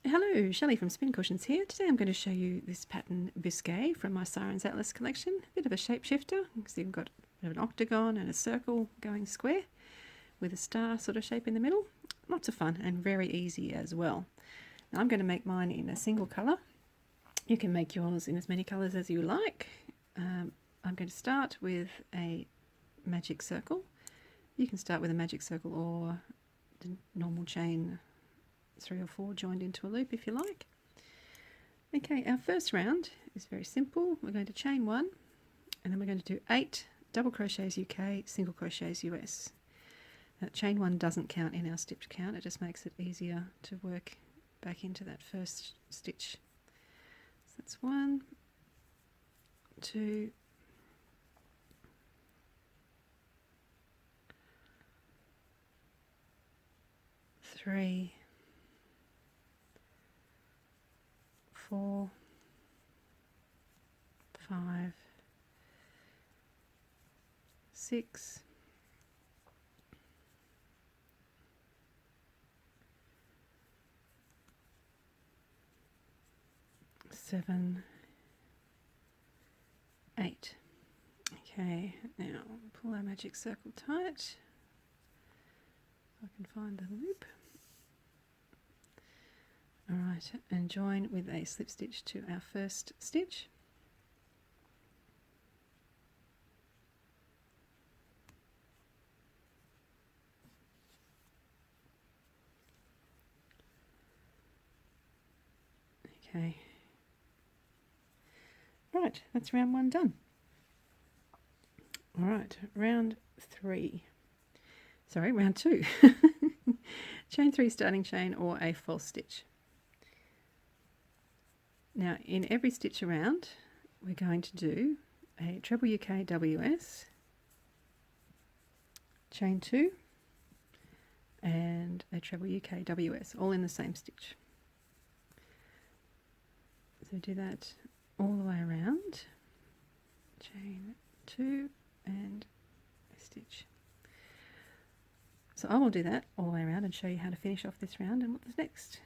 Hello, Shelley from Spin Cushions here. Today I'm going to show you this pattern Biscay from my Siren's Atlas collection. A bit of a shapeshifter, because you've got a bit of an octagon and a circle going square with a star sort of shape in the middle. Lots of fun and very easy as well. Now I'm going to make mine in a single colour. You can make yours in as many colours as you like. I'm going to start with a magic circle. You can start with a magic circle or the normal chain 3 or 4 joined into a loop if you like. Okay, our first round is very simple. We're going to chain 1 and then we're going to do 8 double crochets UK, single crochets US. Now, chain 1 doesn't count in our stitch count, it just makes it easier to work back into that first stitch. So that's 1, 2, 3, 4, 5, 6, 7, 8. Okay, now pull our magic circle tight. I can find the loop. Alright, and join with a slip stitch to our first stitch. Okay. Right, that's round 1 done. Alright, round 2. Chain 3 starting chain or a false stitch. Now in every stitch around we're going to do a treble UK WS, chain 2 and a treble UK WS, all in the same stitch. So do that all the way around, chain 2 and a stitch. So I will do that all the way around and show you how to finish off this round and what's next.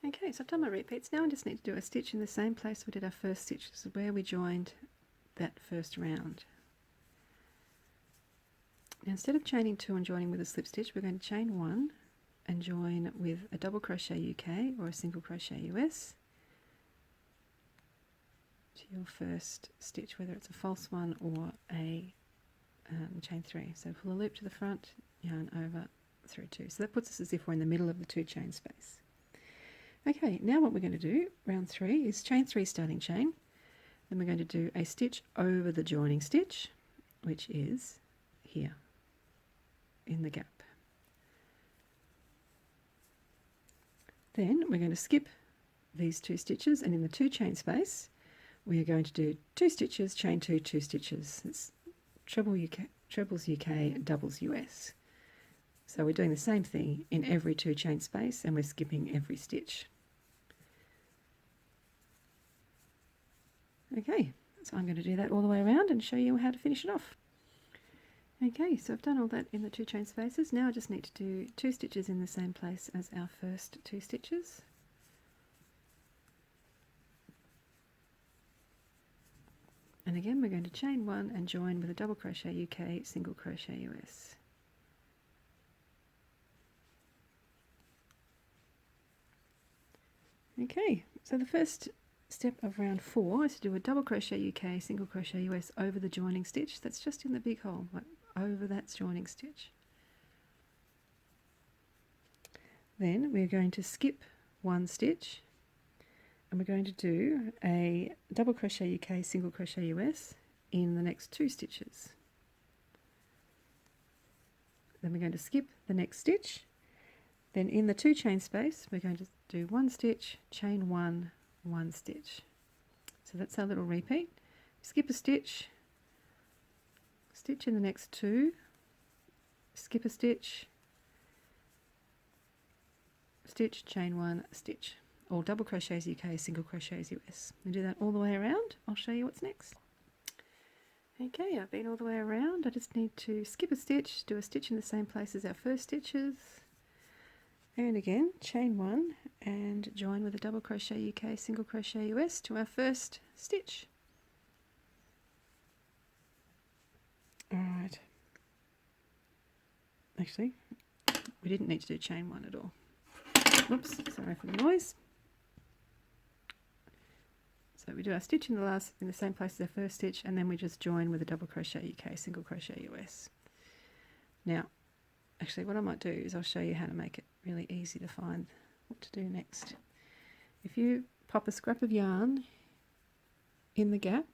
Okay, so I've done my repeats. Now I just need to do a stitch in the same place we did our first stitch. This is where we joined that first round. Now instead of chaining 2 and joining with a slip stitch, we're going to chain 1 and join with a double crochet UK or a single crochet US to your first stitch, whether it's a false one or a chain 3. So pull a loop to the front, yarn over through 2. So that puts us as if we're in the middle of the 2 chain space. Okay, now what we're going to do, round 3, is chain 3 starting chain. Then we're going to do a stitch over the joining stitch, which is here in the gap. Then we're going to skip these 2 stitches, and in the 2 chain space we are going to do 2 stitches, chain 2, 2 stitches. It's trebles UK, doubles US. So we're doing the same thing in every 2 chain space and we're skipping every stitch. Okay, so I'm going to do that all the way around and show you how to finish it off. Okay, so I've done all that in the 2 chain spaces. Now I just need to do 2 stitches in the same place as our first 2 stitches. And again we're going to chain 1 and join with a double crochet UK, single crochet US. Okay, so the first step of round 4 is to do a double crochet UK, single crochet US over the joining stitch. That's just in the big hole, like over that joining stitch. Then we're going to skip 1 stitch and we're going to do a double crochet UK, single crochet US in the next 2 stitches. Then we're going to skip the next stitch. Then in the 2 chain space we're going to do 1 stitch, chain 1, 1 stitch. So that's our little repeat. Skip a stitch, stitch in the next 2, skip a stitch, stitch, chain 1, stitch. All double crochets UK, single crochets US. We do that all the way around. I'll show you what's next. Okay, I've been all the way around. I just need to skip a stitch, do a stitch in the same place as our first stitches, And again, chain 1 and join with a double crochet UK, single crochet US to our first stitch. Alright, actually we didn't need to do chain 1 at all. Whoops, sorry for the noise. So we do our stitch in the same place as our first stitch, and then we just join with a double crochet UK, single crochet US. Now, actually what I might do is I'll show you how to make it really easy to find what to do next. If you pop a scrap of yarn in the gap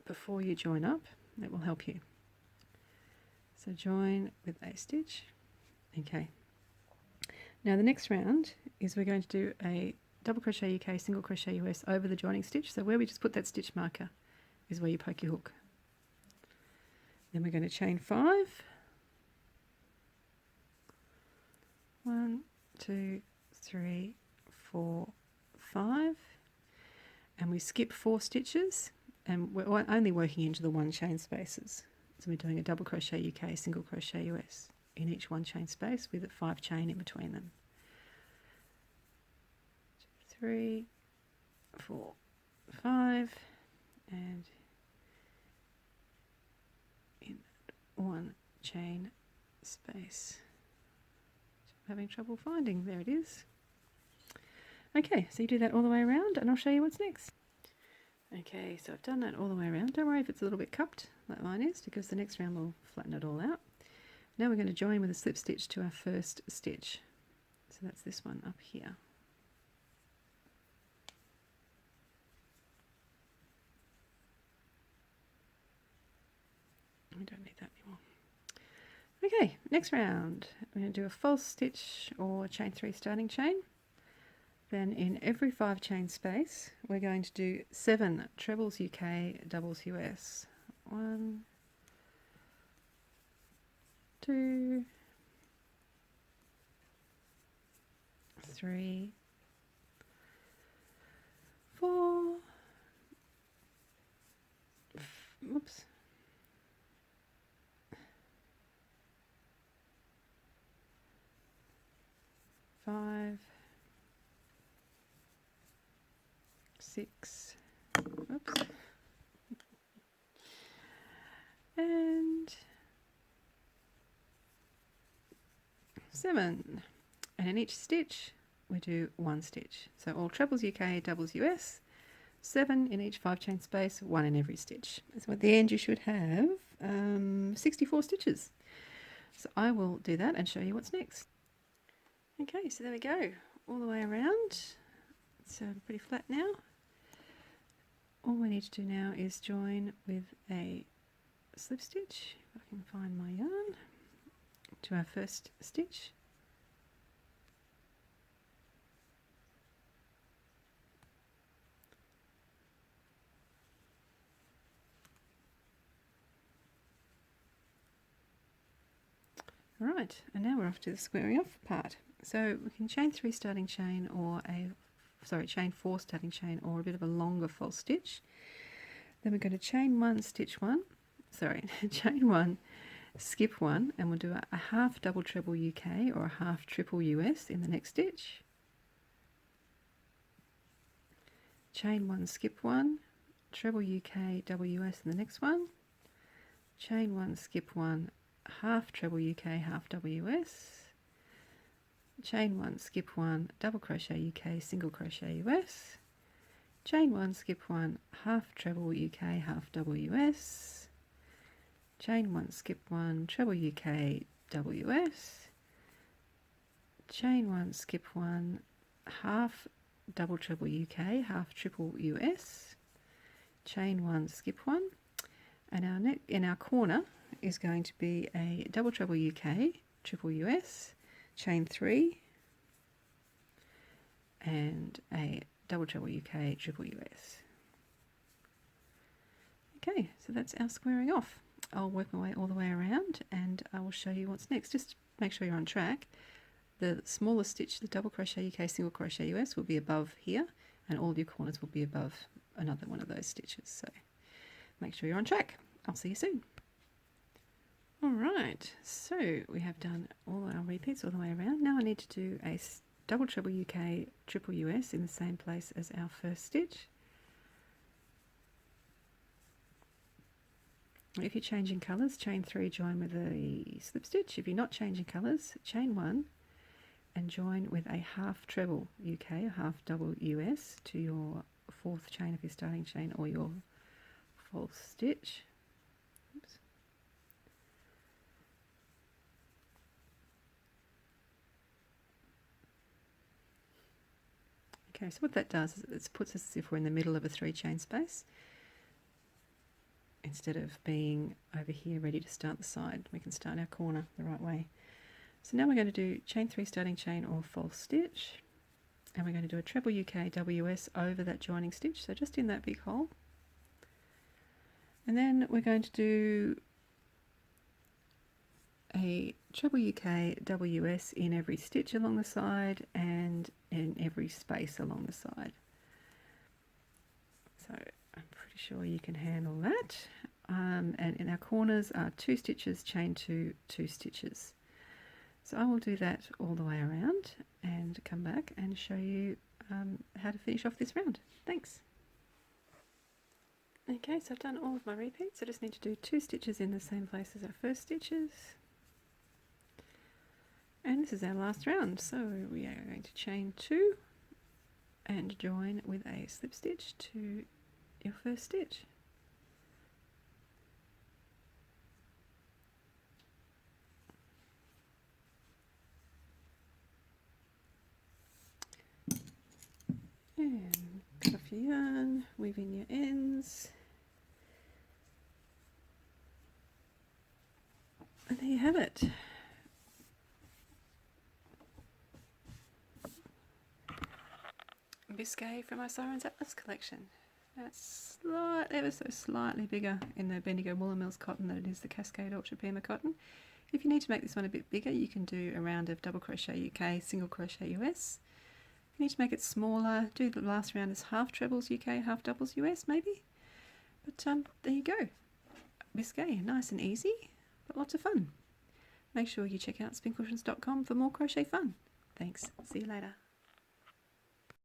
before you join up, that will help you. So join with a stitch. Okay. Now the next round is we're going to do a double crochet UK, single crochet US over the joining stitch. So where we just put that stitch marker is where you poke your hook. Then we're going to chain 5. 1, 2, 3, 4, 5. And we skip 4 stitches, and we're only working into the 1 chain spaces. So we're doing a double crochet UK, single crochet US in each 1 chain space with a 5 chain in between them. 2, 3, 4, 5, and in 1 chain space. I'm having trouble finding. There it is. Okay, so you do that all the way around, and I'll show you what's next. Okay, so I've done that all the way around. Don't worry if it's a little bit cupped, like mine is, because the next round will flatten it all out. Now we're going to join with a slip stitch to our first stitch. So that's this one up here. We don't need that anymore. Okay, next round. We're going to do a false stitch or chain 3 starting chain. Then in every 5 chain space, we're going to do 7 trebles UK, doubles US. 1, 2, 3, 4, whoops. 5, 6, oops, and 7. And in each stitch we do 1 stitch. So all trebles UK, doubles US, 7 in each 5 chain space, 1 in every stitch. So at the end you should have 64 stitches. So I will do that and show you what's next. Okay, so there we go, all the way around. It's pretty flat now. All we need to do now is join with a slip stitch, if I can find my yarn, to our first stitch. Alright, and now we're off to the squaring off part. So we can chain 3 starting chain or chain 4 starting chain or a bit of a longer false stitch. Then we're going to chain 1, stitch 1, chain 1, skip 1, and we'll do a half double treble UK or a half triple US in the next stitch. Chain 1, skip 1, treble UK, double US in the next one. Chain 1, skip 1, half treble UK, half double US. Chain 1, skip 1, double crochet UK, single crochet US. Chain 1, skip 1, half treble UK, half double US. Chain 1, skip 1, treble UK, double US. Chain 1, skip 1, half double treble UK, half triple US. Chain 1, skip 1, and in our corner is going to be a double treble UK, triple US, chain 3, and a double treble UK, triple US. Okay, so that's our squaring off. I'll work my way all the way around and I will show you what's next. Just make sure you're on track. The smallest stitch, the double crochet UK, single crochet US, will be above here, and all of your corners will be above another one of those stitches. So make sure you're on track. I'll see you soon. Alright, so we have done all our repeats all the way around. Now I need to do a double treble UK, triple US in the same place as our first stitch. If you're changing colours, chain 3, join with a slip stitch. If you're not changing colours, chain 1 and join with a half treble UK, a half double US to your 4th chain of your starting chain or your false stitch. Oops. Okay, so what that does is it puts us as if we're in the middle of a 3 chain space instead of being over here ready to start the side. We can start our corner the right way. So now we're going to do chain 3 starting chain or false stitch, and we're going to do a treble UK WS over that joining stitch, so just in that big hole. And then we're going to do a treble UK WS in every stitch along the side and in every space along the side. So I'm pretty sure you can handle that. And in our corners are 2 stitches, chain 2, 2 stitches. So I will do that all the way around and come back and show you how to finish off this round. Thanks. Okay, so I've done all of my repeats. I just need to do 2 stitches in the same place as our first stitches. And this is our last round, so we are going to chain 2 and join with a slip stitch to your first stitch. And cut off your yarn, weave in your ends. And there you have it. Biscay from my Siren's Atlas collection. That's ever so slightly bigger in the Bendigo Woolen Mills cotton than it is the Cascade Ultra Pima cotton. If you need to make this one a bit bigger, you can do a round of double crochet UK, single crochet US. If you need to make it smaller, do the last round as half trebles UK, half doubles US maybe. But there you go. Biscay, nice and easy, but lots of fun. Make sure you check out spincushions.com for more crochet fun. Thanks. See you later.